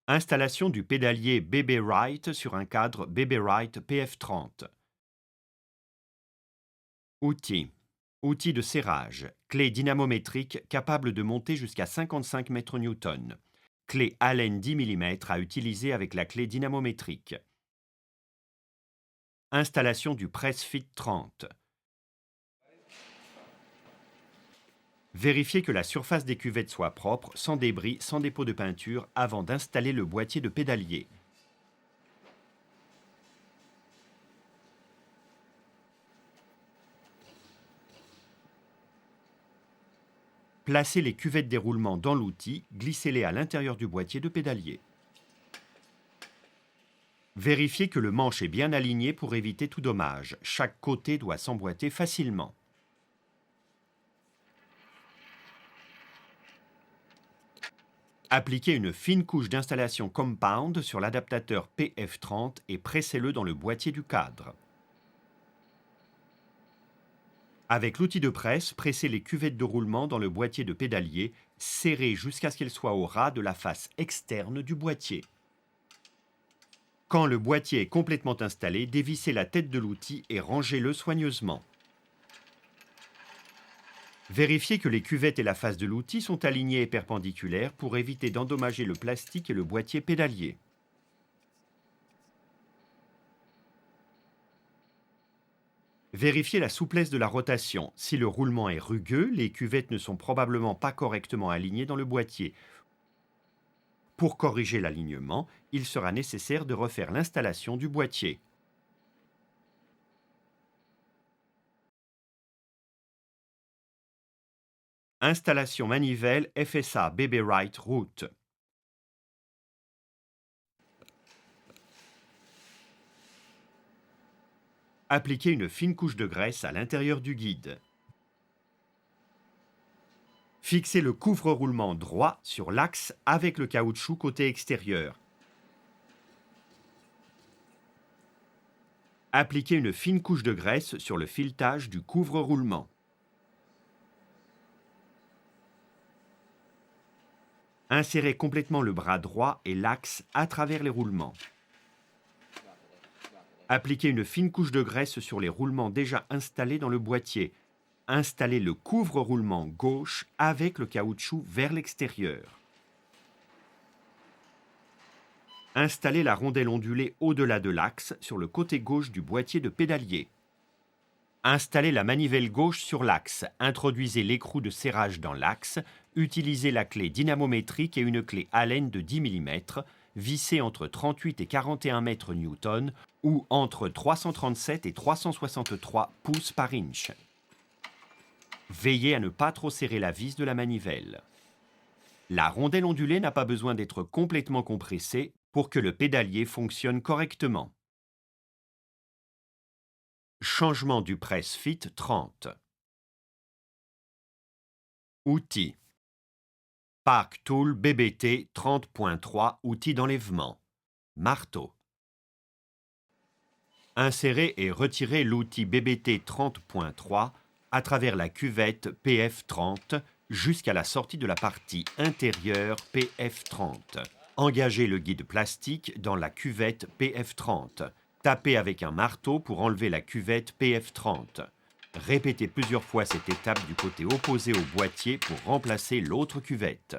Installation du pédalier BB-Rite sur un cadre BB-Rite PF30. Outils. Outils de serrage. Clé dynamométrique capable de monter jusqu'à 55 mètres-newtons. Clé Allen 10 mm à utiliser avec la clé dynamométrique. Installation du Press-Fit 30. Vérifiez que la surface des cuvettes soit propre, sans débris, sans dépôt de peinture, avant d'installer le boîtier de pédalier. Placez les cuvettes déroulement dans l'outil, glissez-les à l'intérieur du boîtier de pédalier. Vérifiez que le manche est bien aligné pour éviter tout dommage. Chaque côté doit s'emboîter facilement. Appliquez une fine couche d'installation compound sur l'adaptateur PF30 et pressez-le dans le boîtier du cadre. Avec l'outil de presse, pressez les cuvettes de roulement dans le boîtier de pédalier, serrez jusqu'à ce qu'elles soient au ras de la face externe du boîtier. Quand le boîtier est complètement installé, dévissez la tête de l'outil et rangez-le soigneusement. Vérifiez que les cuvettes et la face de l'outil sont alignées et perpendiculaires pour éviter d'endommager le plastique et le boîtier pédalier. Vérifiez la souplesse de la rotation. Si le roulement est rugueux, les cuvettes ne sont probablement pas correctement alignées dans le boîtier. Pour corriger l'alignement, il sera nécessaire de refaire l'installation du boîtier. Installation manivelle FSA BB-Rite Route. Appliquez une fine couche de graisse à l'intérieur du guide. Fixez le couvre-roulement droit sur l'axe avec le caoutchouc côté extérieur. Appliquez une fine couche de graisse sur le filetage du couvre-roulement. Insérez complètement le bras droit et l'axe à travers les roulements. Appliquez une fine couche de graisse sur les roulements déjà installés dans le boîtier. Installez le couvre-roulement gauche avec le caoutchouc vers l'extérieur. Installez la rondelle ondulée au-delà de l'axe sur le côté gauche du boîtier de pédalier. Installez la manivelle gauche sur l'axe. Introduisez l'écrou de serrage dans l'axe. Utilisez la clé dynamométrique et une clé Allen de 10 mm, vissée entre 38 et 41 mètres-newtons ou entre 337 et 363 pouces par inch. Veillez à ne pas trop serrer la vis de la manivelle. La rondelle ondulée n'a pas besoin d'être complètement compressée pour que le pédalier fonctionne correctement. Changement du Press-Fit 30. Outils. Park Tool BBT 30.3 outil d'enlèvement. Marteau. Insérez et retirez l'outil BBT 30.3 à travers la cuvette PF30 jusqu'à la sortie de la partie intérieure PF30. Engagez le guide plastique dans la cuvette PF30. Tapez avec un marteau pour enlever la cuvette PF30. Répétez plusieurs fois cette étape du côté opposé au boîtier pour remplacer l'autre cuvette.